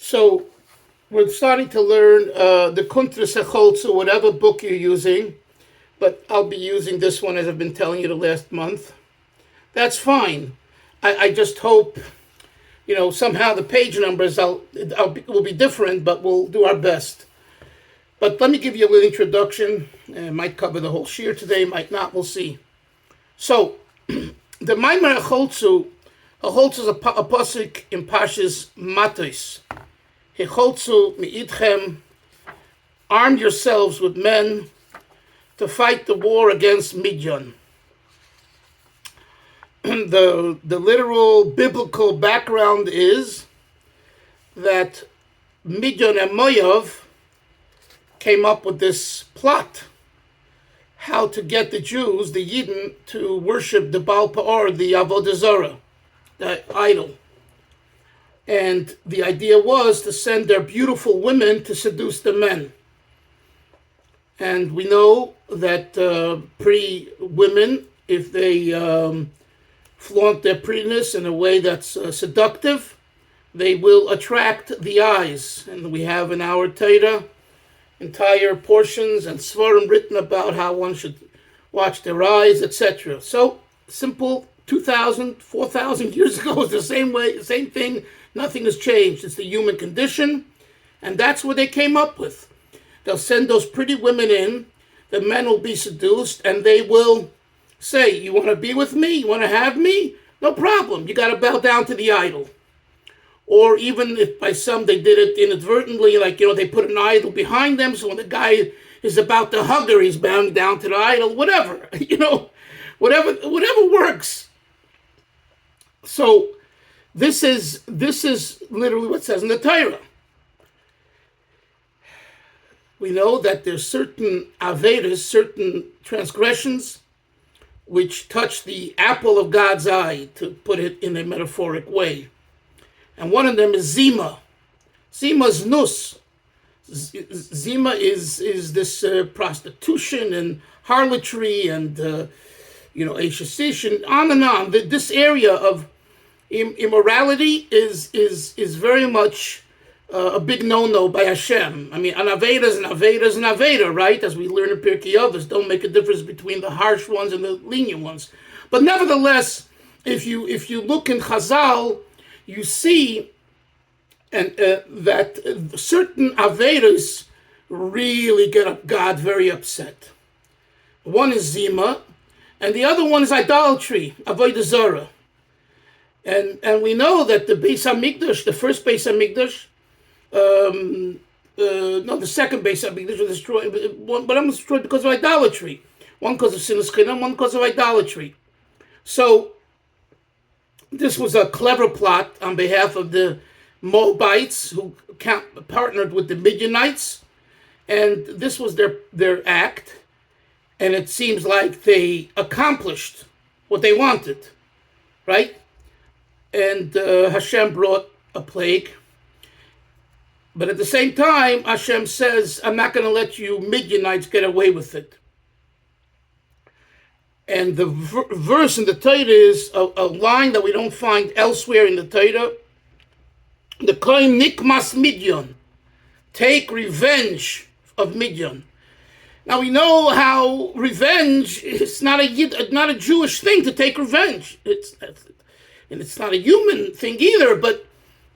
So we're starting to learn the Kuntras Hechaltzu, whatever book you're using, but I'll be using this one as I've been telling you the last month. That's fine. I just hope, somehow the page numbers will be different, but we'll do our best. But let me give you a little introduction. It might cover the whole shir today, might not, we'll see. So, the Maamar Hechaltzu is a pasuk in Pashas Matos. Hechaltzu mi'idchem, arm yourselves with men to fight the war against Midian. The literal biblical background is that Midian and Moav came up with this plot, how to get the Jews, the Yidden, to worship the Baal Peor, the Avodah Zarah, the idol. And the idea was to send their beautiful women to seduce the men. And we know that pretty women, if they flaunt their prettiness in a way that's seductive, they will attract the eyes. And we have in our Torah entire portions and svarim written about how one should watch their eyes, etc. So simple, 2,000, 4,000 years ago is the same way, same thing. Nothing has changed. It's the human condition, and that's what they came up with. They'll send those pretty women in, the men will be seduced, and they will say, you want to be with me? You want to have me? No problem. You got to bow down to the idol. Or even if by some they did it inadvertently, like, they put an idol behind them, so when the guy is about to hug her, he's bowing down to the idol, whatever, whatever works. So this is literally what it says in the Torah. We know that there's certain avedas, certain transgressions, which touch the apple of God's eye, to put it in a metaphoric way. And one of them is Zima. Zima is nus. Zima is this prostitution and harlotry and, asceticism, on and on. This area of immorality is very much a big no-no by Hashem. I mean, an aveda is an aveda is an aveda, right? As we learn in Pirkei Avos, don't make a difference between the harsh ones and the lenient ones. But nevertheless, if you look in Chazal, you see that certain avedas really get God very upset. One is Zima, and the other one is idolatry, Avodah Zarah. And we know that the Beis HaMikdash, the first Beis HaMikdash, the second Beis HaMikdash was destroyed, but one was destroyed because of idolatry. One because of sinas chinam, one because of idolatry. So this was a clever plot on behalf of the Moabites who partnered with the Midianites, and this was their act, and it seems like they accomplished what they wanted, right? And Hashem brought a plague, but at the same time, Hashem says, I'm not going to let you Midianites get away with it. And the verse in the Torah is a line that we don't find elsewhere in the Torah. The koim nikmas Midian, take revenge of Midian. Now we know how revenge is not a Jewish thing to take revenge. It's not a human thing either.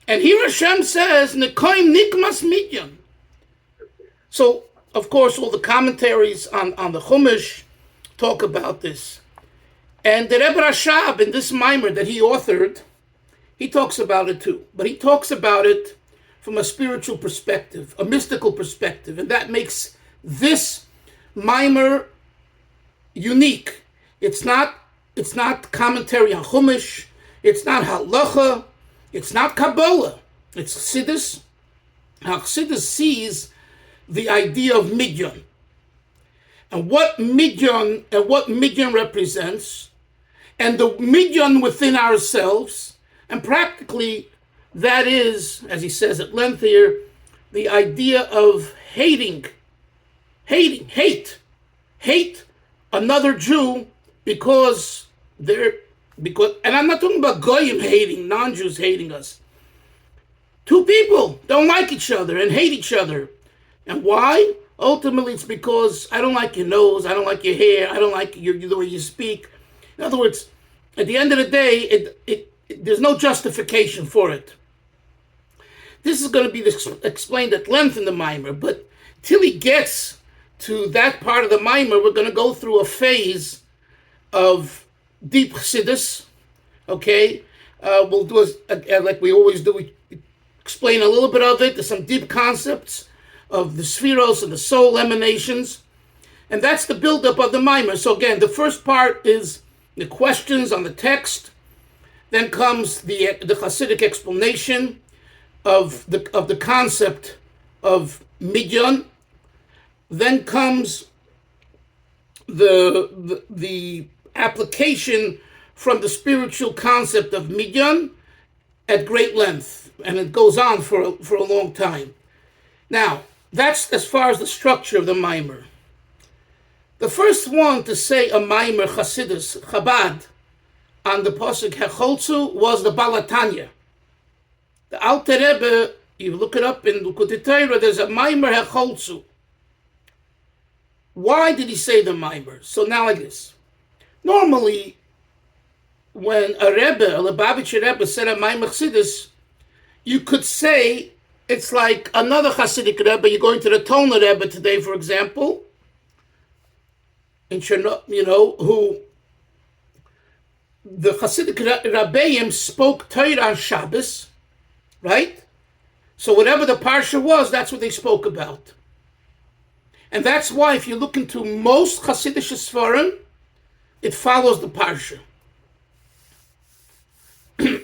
And here Hashem says, "Nekoim nikmas Midian." So of course all the commentaries on the Chumash talk about this. And the Rebbe Rashab, in this Maamar that he authored, he talks about it too. But he talks about it from a spiritual perspective, a mystical perspective. And that makes this Maamar unique. It's not commentary on Chumash. It's not halacha. It's not Kabbalah. It's Chassidus. How Chassidus sees the idea of Midian. And what Midian represents, and the Midian within ourselves, and practically that is, as he says at length here, the idea of hate another Jew because and I'm not talking about goyim hating, non-Jews hating us. Two people don't like each other and hate each other. And why? Ultimately, it's because I don't like your nose, I don't like your hair, I don't like the way you speak. In other words, at the end of the day, there's no justification for it. This is going to be explained at length in the Maamar, but till he gets to that part of the Maamar, we're going to go through a phase of deep chassidus. Okay, we'll do like we always do. We explain a little bit of it. There's some deep concepts of the spheros and the soul emanations, and that's the buildup of the Maamar. So again, the first part is the questions on the text. Then comes the Hasidic explanation of the concept of midyan. Then comes the application from the spiritual concept of midyan at great length, and it goes on for a long time. Now, that's as far as the structure of the Maamar. The first one to say a Maamar Chassidus Chabad on the pasuk Hechaltzu was the Balatanya. The Alter Rebbe, you look it up in Likutei Torah, there's a Maamar Hechaltzu. Why did he say the Maamar? So now like this. Normally, when a Rebbe, a Lubavitcher Rebbe said a Maamar Chassidus, you could say it's like another Hasidic Rebbe. You're going to the Tolna Rebbe today, for example, in Chernobyl, who the Hasidic Rabbeim spoke Torah on Shabbos, right? So whatever the parsha was, that's what they spoke about. And that's why if you look into most Hasidic Sfarim, it follows the parsha.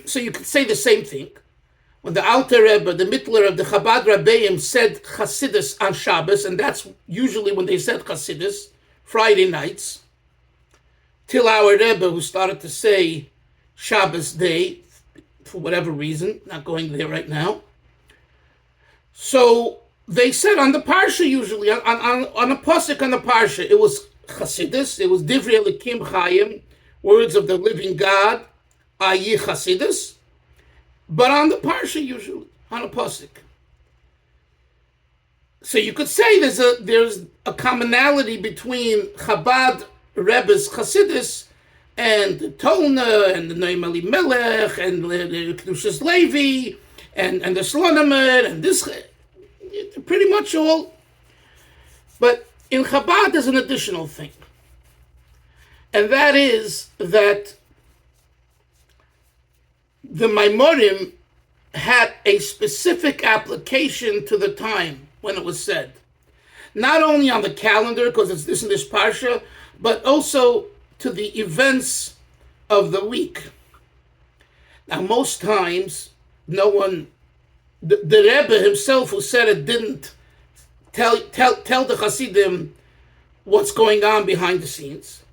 So you could say the same thing. When the Alter Rebbe, the Mittler of the Chabad Rabbeim said Chasidus on Shabbos, and that's usually when they said Chasidus, Friday nights, till our Rebbe who started to say Shabbos day, for whatever reason, not going there right now. So they said on the Parsha usually, on a pasuk on the Parsha, it was Chasidus, it was Divrei Elikim Chayim, words of the living God, i.e. Chasidus, but on the Parsha usually, on a pasuk. So you could say there's a commonality between Chabad Rebbe's Chasidus and the Tolna and the Noam Elimelech and the Kedushas Levi and the Slonimer and this, pretty much all. But in Chabad there's an additional thing. And that is that the Maimorim had a specific application to the time when it was said. Not only on the calendar, because it's this and this Parsha, but also to the events of the week. Now, most times, no one, the Rebbe himself who said it didn't tell the Hasidim what's going on behind the scenes.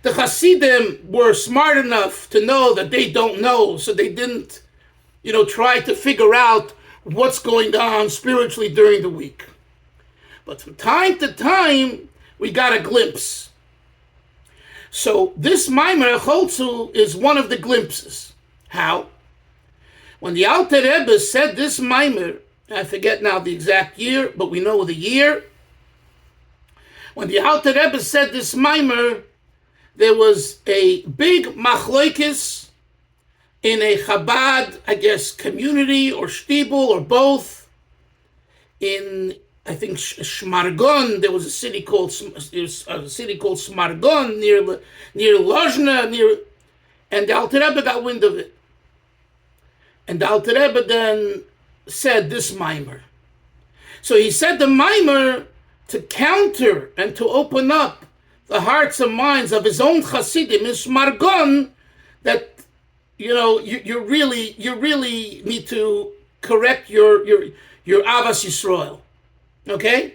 The Hasidim were smart enough to know that they don't know, so they didn't, try to figure out what's going on spiritually during the week. But from time to time, we got a glimpse. So this Maamar Hechaltzu is one of the glimpses. How? When the Alter Rebbe said this Maamar, I forget now the exact year, but we know the year. When the Alter Rebbe said this Maamar, there was a big machlokes in a Chabad, I guess, community or shtibel or both. In, I think, Shmargon, there was a city called Shmargon near Lozhna, and the Alter Rebbe got wind of it. And the Alter Rebbe then said this Maamar. So he said the Maamar to counter and to open up the hearts and minds of his own Hasidim in Shmargon, that you really need to correct your Avas Yisrael. Okay?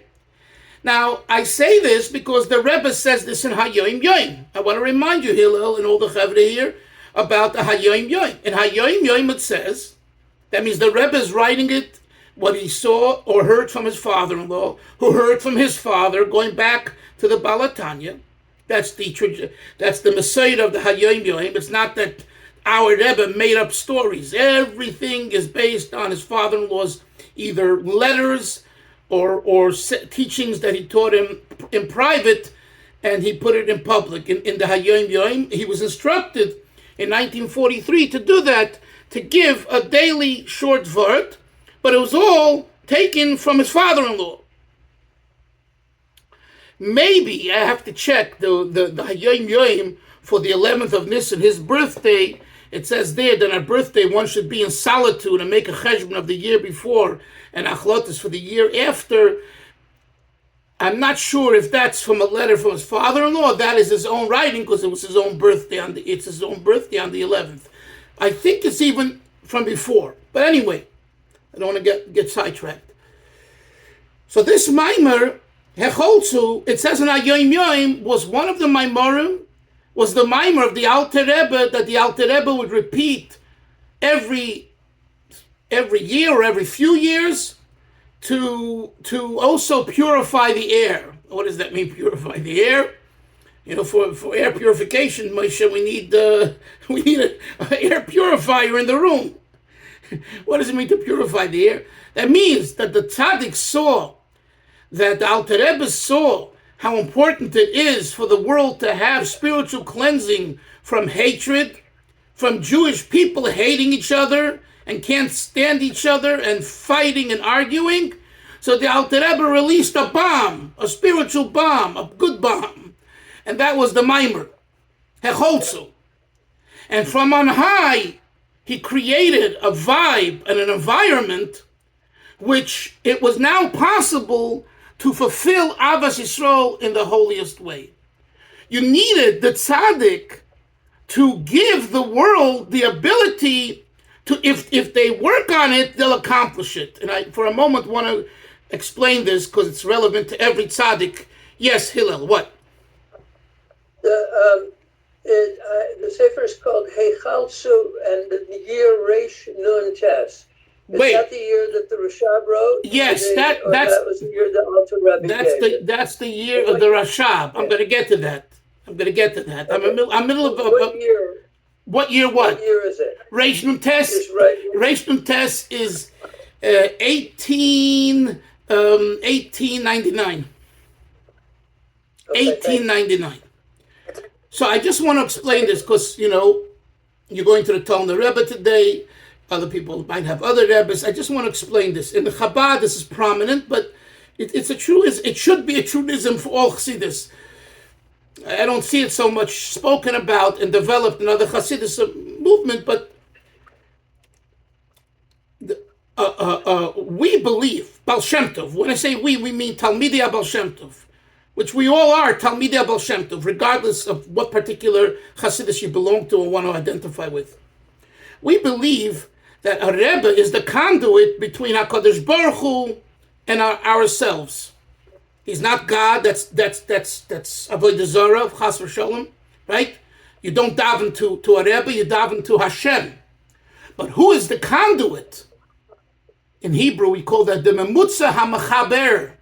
Now, I say this because the Rebbe says this in Hayoim Yoim. I want to remind you, Hillel, and all the Chavre here, about the Hayoim Yoim. In Hayoim Yoim it says, that means the Rebbe is writing it, what he saw or heard from his father-in-law, who heard from his father, going back to the Balatanya. That's the Messiah of the Hayoim Yoim. It's not that our Rebbe made up stories. Everything is based on his father-in-law's either letters or teachings that he taught him in private, and he put it in public. In the Hayom Yom, he was instructed in 1943 to do that, to give a daily short vart, but it was all taken from his father-in-law. Maybe I have to check the Hayom Yom for the 11th of Nisan, his birthday. It says there that on birthday one should be in solitude and make a cheshbon of the year before and achlotas for the year after. I'm not sure if that's from a letter from his father-in-law. That is his own writing, because it was his own birthday it's his own birthday on the 11th. I think it's even from before. But anyway, I don't want to get sidetracked. So this Maamar, Hechaltzu, it says in Hayom Yom, was one of the Maamarim, was the Maamar of the Alter Rebbe, that the Alter Rebbe would repeat every year or every few years to also purify the air. What does that mean, purify the air? For air purification, Moshe, we need an air purifier in the room. What does it mean to purify the air? That means that the tzaddik saw, that the Alter Rebbe saw how important it is for the world to have spiritual cleansing from hatred, from Jewish people hating each other and can't stand each other and fighting and arguing. So the Alter Rebbe released a bomb, a spiritual bomb, a good bomb. And that was the Maamar, Hechaltzu. And from on high, he created a vibe and an environment which it was now possible to fulfill Avas Yisrael in the holiest way. You needed the tzaddik to give the world the ability to, if they work on it, they'll accomplish it. And I, for a moment, want to explain this because it's relevant to every tzaddik. Yes, Hillel, what? The sefer is called Hechaltzu, and the year Reish Nun Tes. Is that the year that the Rashab wrote? Yes, that was the year the Alter Rebbe gave. That's the year of the Rashab. I'm going to get to that. Okay. I'm middle of what year? What year? What year is it? Reish Nun Tes. Reish Nun Tes is 1899. Okay, 1899. So I just want to explain this because, you're going to the Talmud Rebbe today. Other people might have other Rebbes. I just want to explain this. In the Chabad, this is prominent, but it's a truism. It should be a truism for all Chassidus. I don't see it so much spoken about and developed in other Chassidus movement, but we believe, Baal Shem Tov. When I say we mean Talmidei Baal Shem Tov, which we all are, Talmidei Baal Shem Tov, regardless of what particular Chassidus you belong to or want to identify with. We believe that a Rebbe is the conduit between HaKadosh Baruch Hu and ourselves. He's not God. That's Avodah Zarah, Chas v'Sholem, right? You don't daven to a Rebbe, you daven to Hashem. But who is the conduit? In Hebrew, we call that the Memutza HaMachaber,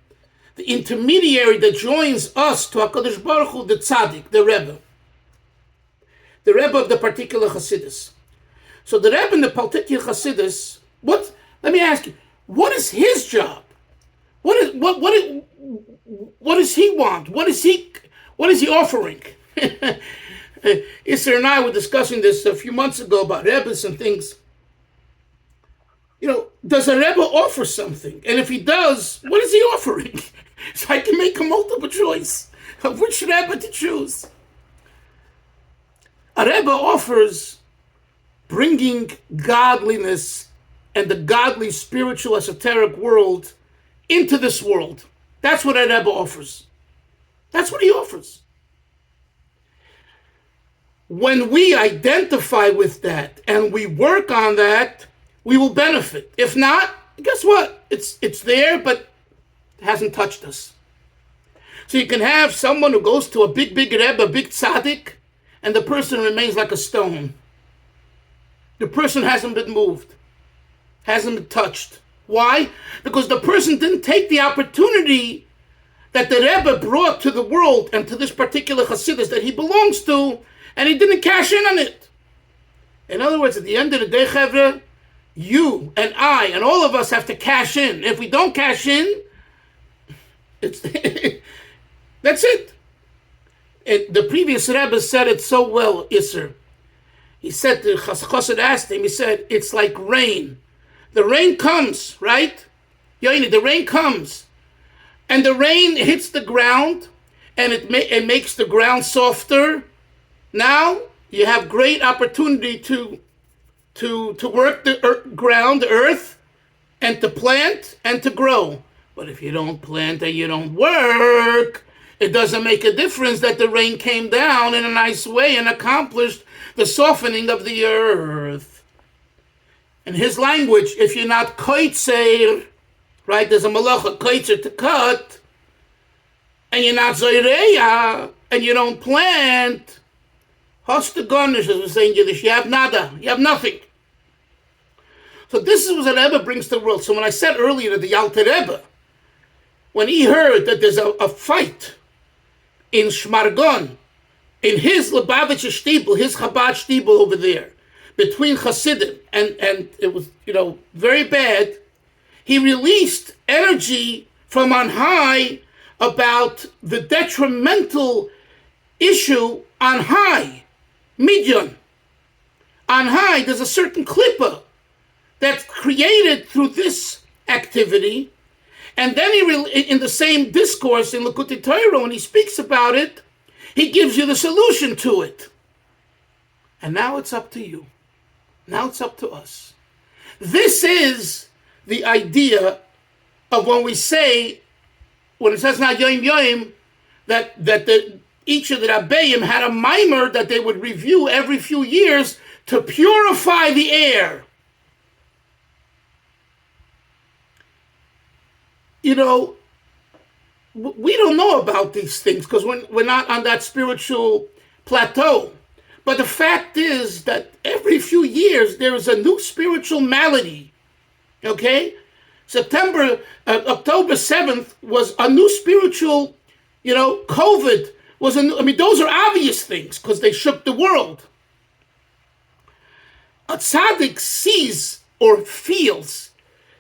the intermediary that joins us to HaKadosh Baruch Hu, the Tzaddik, the Rebbe. The Rebbe of the particular Chassidus. So the Rebbe in the particular Chassidus, let me ask you, what is his job? What does he want? What is he offering? Isser and I were discussing this a few months ago about Rebbes and things. Does a Rebbe offer something? And if he does, what is he offering? So I can make a multiple choice of which Rebbe to choose. A Rebbe offers bringing godliness and the godly, spiritual, esoteric world into this world. That's what a Rebbe offers. That's what he offers. When we identify with that and we work on that, we will benefit. If not, guess what? It's there, but it hasn't touched us. So you can have someone who goes to a big Rebbe, a big tzaddik, and the person remains like a stone. The person hasn't been moved, hasn't been touched. Why? Because the person didn't take the opportunity that the Rebbe brought to the world and to this particular Chassidus that he belongs to, and he didn't cash in on it. In other words, at the end of the day, Chevra, you and I and all of us have to cash in. If we don't cash in, it's that's it. The previous Rebbe said it so well, Isser. He said, the Chassid asked him, he said, it's like rain. The rain comes, right? Yoini, the rain comes. And the rain hits the ground, and it makes the ground softer. Now, you have great opportunity to work the ground, the earth, and to plant and to grow. But if you don't plant and you don't work, it doesn't make a difference that the rain came down in a nice way and accomplished the softening of the earth. In his language, if you're not koitzer, right, there's a malacha, koitzer, to cut, and you're not zoireya, and you don't plant, hast du gar nicht, as we say in Yiddish, you have nada, you have nothing. So this is what the Rebbe brings to the world. So when I said earlier that the Alter Rebbe, when he heard that there's a fight in Shmargon, in his Lubavitcher Stiebel, his Chabad Stiebel over there, between Hasidim, and it was, very bad, he released energy from on high about the detrimental issue on high, Midyan. On high, there's a certain klippa that's created through this activity. And then in the same discourse in Likutei Torah, when he speaks about it, he gives you the solution to it. And now it's up to you. Now it's up to us. This is the idea of when we say, when it says not yoim yoim, that each of the Rabbeim had a Maamar that they would review every few years to purify the air. We don't know about these things because we're not on that spiritual plateau. But the fact is that every few years there is a new spiritual malady. Okay? October 7th was a new spiritual, COVID was those are obvious things because they shook the world. A tzaddik sees or feels.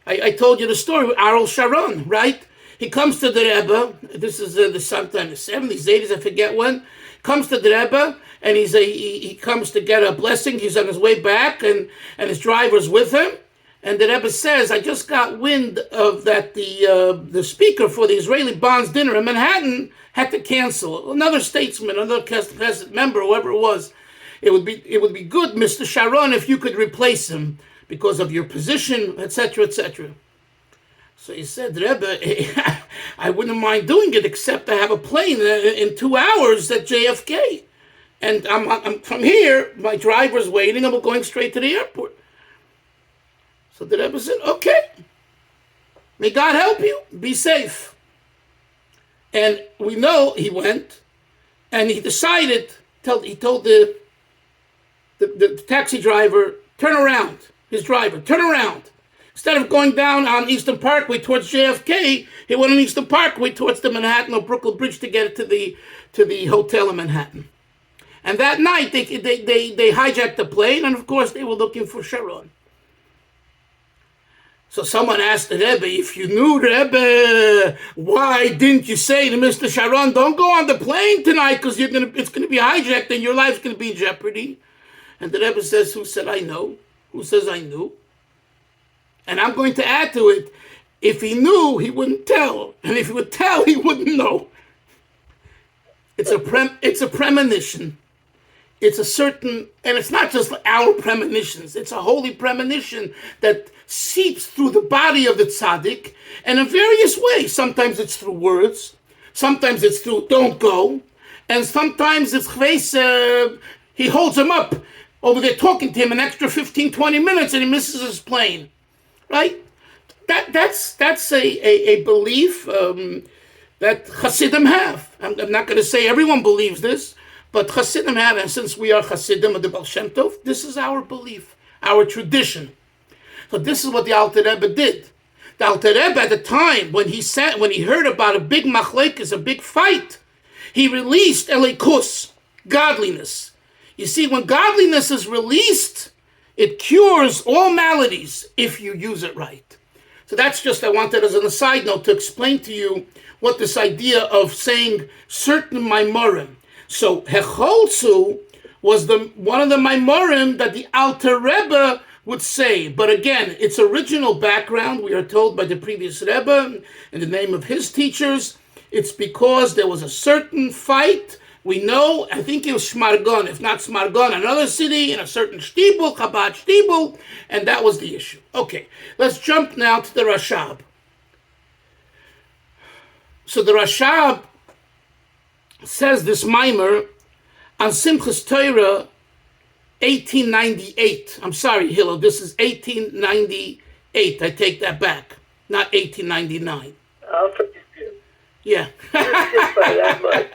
I told you the story with Aral Sharon, right? He comes to the Rebbe. This is sometime in the 70s, 80s, I forget when. Comes to the Rebbe, and he comes to get a blessing. He's on his way back, and his driver's with him. And the Rebbe says, I just got wind of that the speaker for the Israeli Bonds dinner in Manhattan had to cancel. Another statesman, another Knesset member, whoever it was. It would be good, Mr. Sharon, if you could replace him because of your position, etc., etc. So he said, Rebbe, I wouldn't mind doing it, except I have a plane in 2 hours at JFK. And I'm from here, my driver's waiting, and we're going straight to the airport. So the Rebbe said, okay, may God help you, be safe. And we know he went, and he decided, he told the taxi driver, turn around, his driver, turn around. Instead of going down on Eastern Parkway towards JFK, he went on Eastern Parkway towards the Manhattan or Brooklyn Bridge to get to the hotel in Manhattan. And that night, they hijacked the plane, and of course, they were looking for Sharon. So someone asked the Rebbe, if you knew, Rebbe, why didn't you say to Mr. Sharon, don't go on the plane tonight because it's going to be hijacked and your life's going to be in jeopardy? And the Rebbe says, who said I know? Who says I knew? And I'm going to add to it, if he knew, he wouldn't tell. And if he would tell, he wouldn't know. It's a premonition. It's a certain, and it's not just our premonitions. It's a holy premonition that seeps through the body of the tzaddik and in various ways. Sometimes it's through words. Sometimes it's through don't go. And sometimes it's he holds him up over there talking to him an extra 15, 20 minutes and he misses his plane. Right? That's a belief that Hasidim have. I'm not going to say everyone believes this, but Hasidim have, and since we are Hasidim of the Baal Shem Tov, this is our belief, our tradition. So this is what the Alter Rebbe did. The Alter Rebbe at the time, when he heard about a big machlekes, a big fight, he released elikus, godliness. You see, when godliness is released, It cures all maladies if you use it right. So that's just, I wanted as an aside note to explain to you what this idea of saying certain Maimorim. So Hechaltzu was one of the Maimorim that the Alter Rebbe would say. But again, its original background, we are told by the previous Rebbe, in the name of his teachers, it's because there was a certain fight. We know, I think it was Shmargon, if not Shmargon, another city in a certain shtibul, Chabad shtibul, and that was the issue. Okay, let's jump now to the Rashab. So the Rashab says this Maamar on Simchas Torah 1898. I'm sorry, Hillel, this is 1898. I take that back, not 1899. I'll forgive you. Yeah. Just by that much.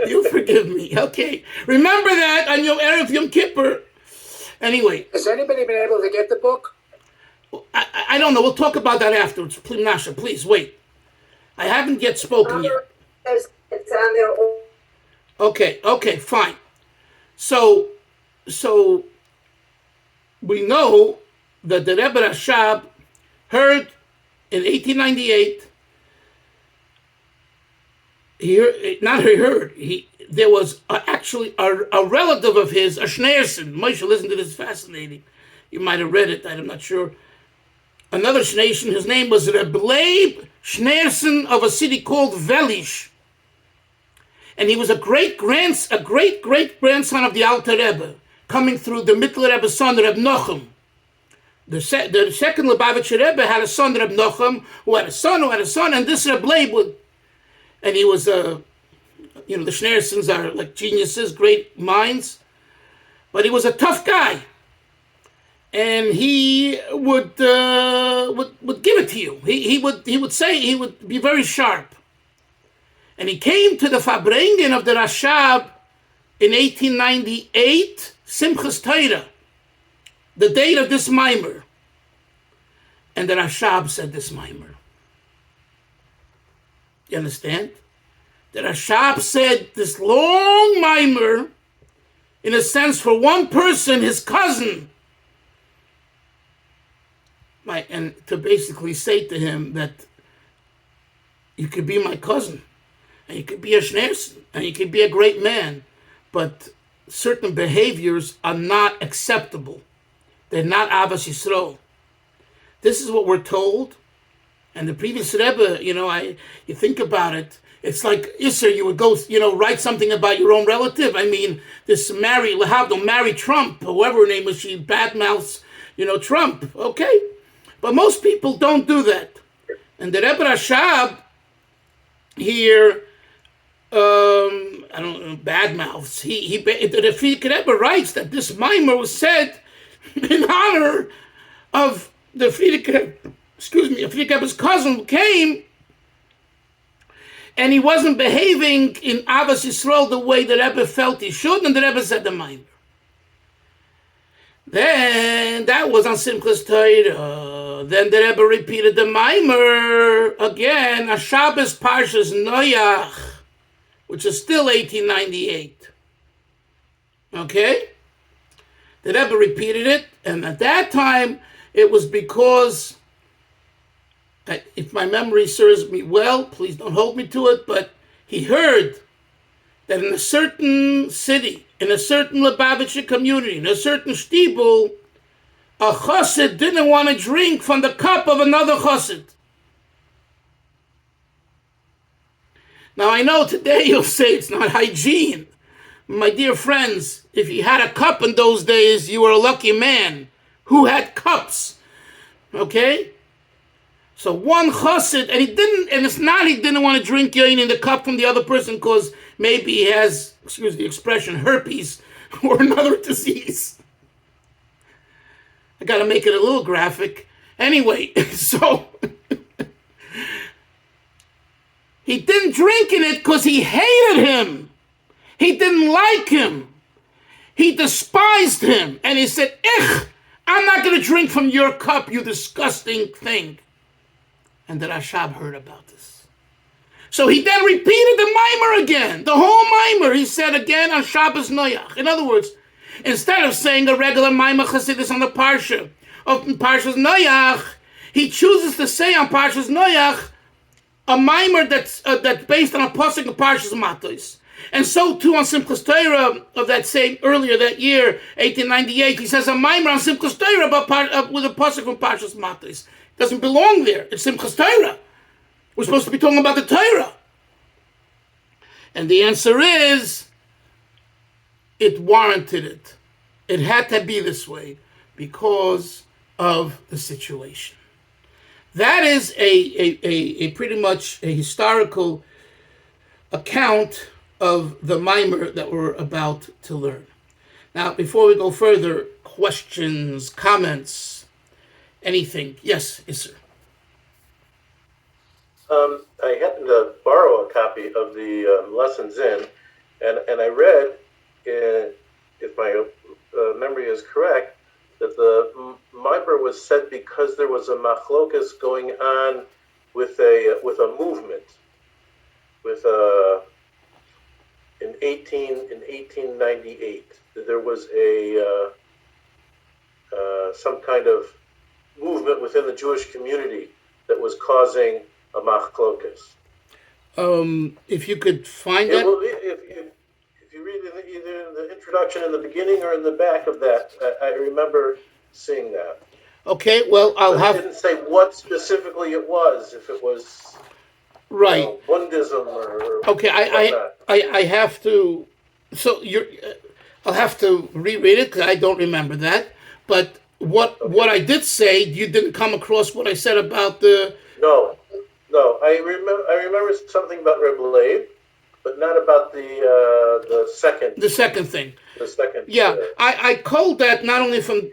You forgive me. Okay. Remember that on your Erev Yom Kippur. Anyway. Has anybody been able to get the book? I don't know. We'll talk about that afterwards. Please, Nasha, please wait. I haven't yet spoken yet. It's on their own. Okay, fine. So we know that the Rebbe Rashab heard in 1898. There was actually a relative of his, a Schneerson. Moshe, listen to this, fascinating. You might have read it, I'm not sure. Another Schneerson, his name was Rebbe Schneerson of a city called Velish. And he was a great grandson of the Alter Rebbe, coming through the Mittler Rebbe's son, Reb Nochem. The second Lubavitcher Rebbe had a son, Reb Nochem, who had a son, and this Reb Leib, and he was, the Schneersons are like geniuses, great minds, but he was a tough guy, and he would give it to you. He would be very sharp, and he came to the Farbrengen of the Rashab in 1898, Simchas Torah, the date of this Maamar, and the Rashab said this Maamar. You understand? The Rashab said this long Maamar, in a sense, for one person, his cousin, and to basically say to him that you could be my cousin, and you could be a Schneerson, and you could be a great man, but certain behaviors are not acceptable. They're not Avas Yisrael. This is what we're told. And the previous Rebbe, you think about it, it's like Isser, you would go, write something about your own relative. I mean, this Mary Trump, whoever her name was, she badmouths, Trump. Okay. But most people don't do that. And the Rebbe Rashab here, badmouths. The Rebbe writes that this Maamar was said in honor of the Frierdiker Rebbe's cousin who came, and he wasn't behaving in Avas Yisrael the way the Rebbe felt he should, and the Rebbe said the Maamar. Then, that was on Simchas Torah. Then the Rebbe repeated the Maamar again, a Shabbos Parshas Noach, which is still 1898. Okay? The Rebbe repeated it, and at that time, it was because, if my memory serves me well, please don't hold me to it, but he heard that in a certain city, in a certain Lubavitcher community, in a certain shtibul, a chassid didn't want to drink from the cup of another chassid. Now I know today you'll say it's not hygiene. My dear friends, if you had a cup in those days, you were a lucky man. Who had cups? Okay? So one chassid, and he didn't want to drink yain in the cup from the other person because maybe he has, excuse the expression, herpes or another disease. I got to make it a little graphic. Anyway, so he didn't drink in it because he hated him. He didn't like him. He despised him. And he said, I'm not going to drink from your cup, you disgusting thing. And the Rashab heard about this. So he then repeated the Maamar again, the whole Maamar. He said again on Shabbos Noach. In other words, Instead of saying a regular Maamar Chassidus on the Parsha of Parshas Noach, he chooses to say on Parshas Noach a Maamar that's based on a pasuk of Parshas Matos. And so too on Simchas Torah of that same earlier that year, 1898, he says a Maamar on Simchas Torah with a pasuk from Parshas Matos. It doesn't belong there. It's Simchas Torah. We're supposed to be talking about the Torah. And the answer is, it warranted it. It had to be this way because of the situation. That is a pretty much a historical account of the Maamar that we're about to learn. Now, before we go further, questions, comments, anything? Yes, sir. I happened to borrow a copy of the Lessons In, and I read, if my memory is correct, that the Maamar was said because there was a machlokas going on with a movement, in 1898. There was some kind of movement within the Jewish community that was causing a machlokas. If you could find that. If you read either in the introduction in the beginning or in the back of that, I remember seeing that. Okay, well, It didn't say what specifically it was, if it was right. Bundism or okay, I have to. So I'll have to reread it because I don't remember that. But what I did say, you didn't come across what I said about the. No. I remember something about Rebbe, but not about the second. The second thing. The second. Yeah, I called that not only from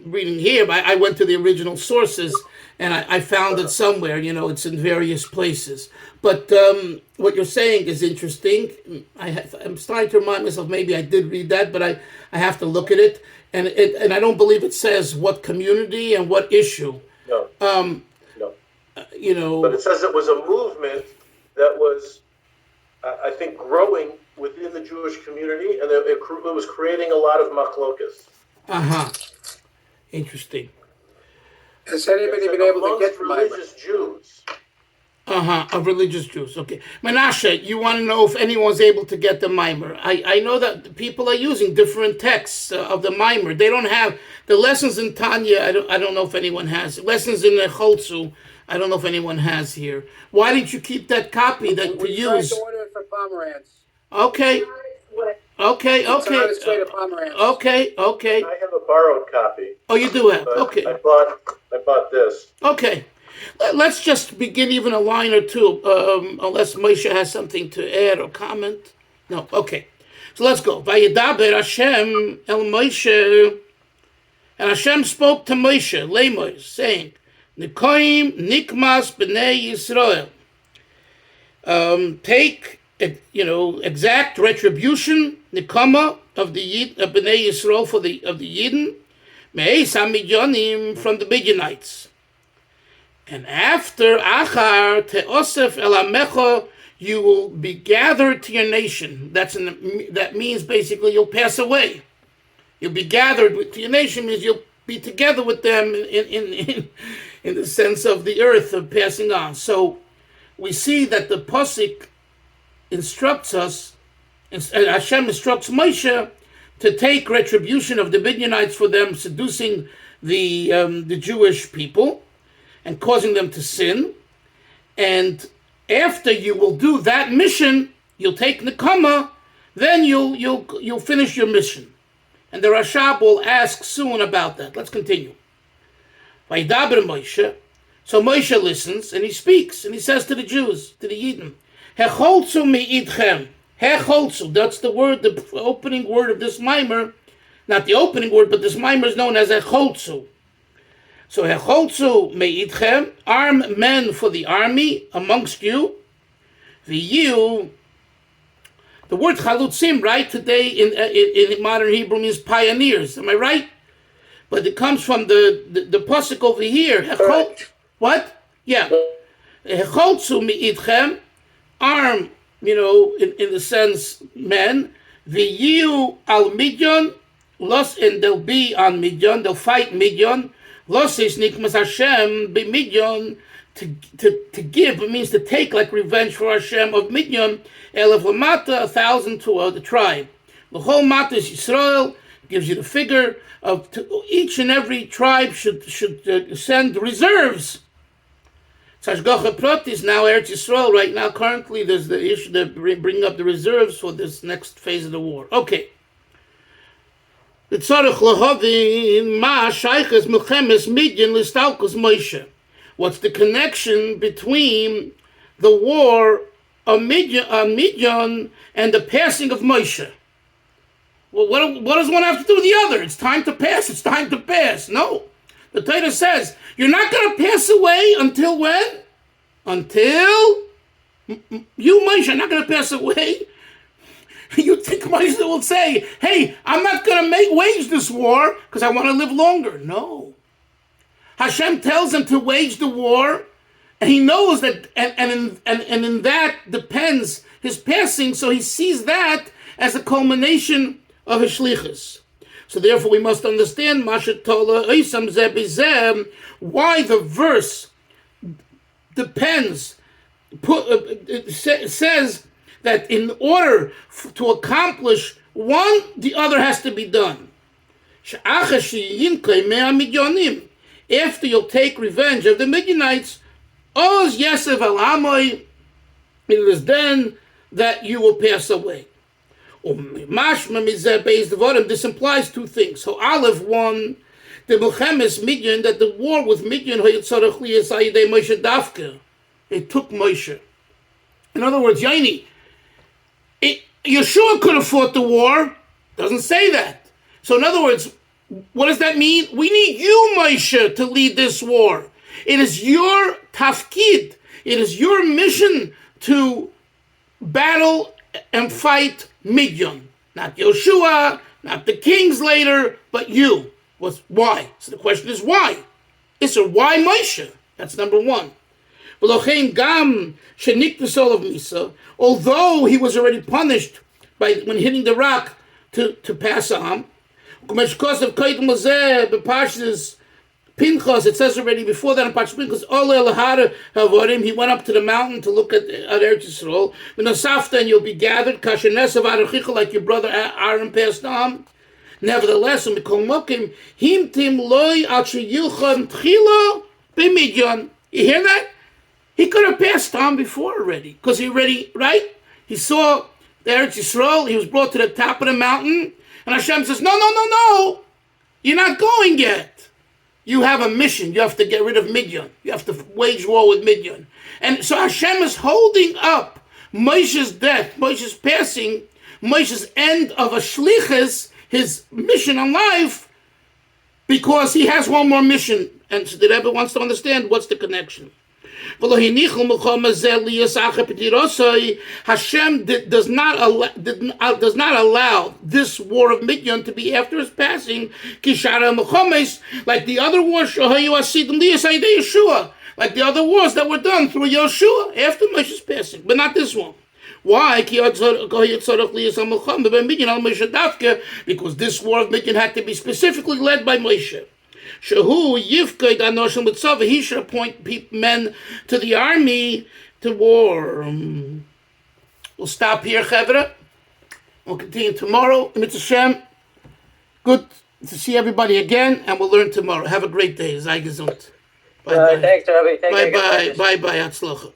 reading here, but I went to the original sources and I found it somewhere. It's in various places. But what you're saying is interesting. I'm starting to remind myself maybe I did read that, but I have to look at it. And I don't believe it says what community and what issue. No. No. But it says it was a movement that was, I think, growing within the Jewish community, and it was creating a lot of machlokas. Interesting. Has anybody been able to get the religious Jews? Of religious Jews. Okay. Menashe, you want to know if anyone's able to get the Maamar. I know that people are using different texts of the Maamar. They don't have the lessons in Tanya. I don't know if anyone has. Lessons in Hechaltzu, I don't know if anyone has here. Why didn't you keep that copy to use? We tried to order it for Pomerantz. Okay. It's on its way to Pomerantz. Okay. I have a borrowed copy. Oh, you do have. Okay. I bought this. Okay. Let's just begin even a line or two, unless Moshe has something to add or comment. No. Okay. So let's go. Vayedaber Hashem el Moshe, and Hashem spoke to Moshe, Lemois, saying, Nikoim nikmas b'nei Yisrael. Take, exact retribution, nikama of the b'nei Yisrael of the Yidden, me'eis hamidyonim from the Midianites. And after achar te'osef el amecha, you will be gathered to your nation. That means basically you'll pass away. You'll be gathered to your nation means you'll be together with them in the sense of the earth of passing on. So we see that the pasuk instructs us, and Hashem instructs Moshe to take retribution of the Midianites for them seducing the Jewish people and causing them to sin. And after you will do that mission, you'll take Nekama, then you'll finish your mission. And the Rashab will ask soon about that. Let's continue. Vaydaber Moshe. So Moshe listens and he speaks and he says to the Jews, to the Yidden, Hechaltzu me'idchem. Hechaltzu, that's the word, the opening word of this Maamar. Not the opening word, but this Maamar is known as Hechaltzu. So Hechaltzu me'idchem, arm men for the army amongst you. The word chalutzim, right, today in modern Hebrew means pioneers. Am I right? But it comes from the pasuk over here. What? Yeah. Hechaltzu me'idchem, arm, in the sense men. V'yiu al midyon, and they'll be on Midian, they'll fight Midian. Los is nikmas Hashem be Midian, to give, it means to take, like revenge for Hashem of Midian, elef lamata, 1,000 to the tribe. The whole mata is Yisrael, gives you the figure of each and every tribe should send reserves. Sashgacha Prat is now Eretz Yisrael. Right now, currently, there's the issue that bringing up the reserves for this next phase of the war. Okay. What's the connection between the war of Midian and the passing of Moshe? Well, what does one have to do with the other? It's time to pass. It's time to pass. No. The Torah says, you're not going to pass away until when? Until you, Moshe, are not going to pass away. You think Moshe will say, hey, I'm not going to wage this war because I want to live longer. No. Hashem tells him to wage the war, and he knows that, and in that depends his passing, so he sees that as a culmination of his shlichus. So therefore we must understand why the verse depends, it says that in order to accomplish one, the other has to be done. After you'll take revenge of the Midianites, it is then that you will pass away. This implies two things. So Aleph, one, the Milchemes Midian, that the war with Midian, it took Moshe. In other words, Yaini, Yeshua could have fought the war. Doesn't say that. So in other words, what does that mean? We need you, Moshe, to lead this war. It is your tafkid. It is your mission to battle and fight Midian. Not Yeshua, not the kings later, but you. Why? So the question is why? It's why Moshe? That's number one. Although he was already punished when hitting the rock to pass on, Pinchas, it says already before that in Parshas Pinchas, he went up to the mountain to look at Eretz Yisrael. And you'll be gathered, like your brother Aaron passed on. Nevertheless, you hear that? He could have passed on before already, because he already, right? He saw the Eretz Yisrael, he was brought to the top of the mountain, and Hashem says, no, you're not going yet. You have a mission. You have to get rid of Midian. You have to wage war with Midian. And so Hashem is holding up Moshe's death, Moshe's passing, Moshe's end of a shlichus, his mission on life, because he has one more mission. And so the Rebbe wants to understand what's the connection. Hashem does not allow this war of Midian to be after his passing, like the other wars, like the other wars that were done through Yeshua after Moshe's passing, but not this one. Why? Because this war of Midian had to be specifically led by Moshe. He should appoint men to the army to war. We'll stop here, Chevra. We'll continue tomorrow. Mitzvah Shem. Good to see everybody again, and we'll learn tomorrow. Have a great day. Sei gesund. Bye bye. Thanks, Rabbi. Bye bye. Bye bye. Hatzlacha.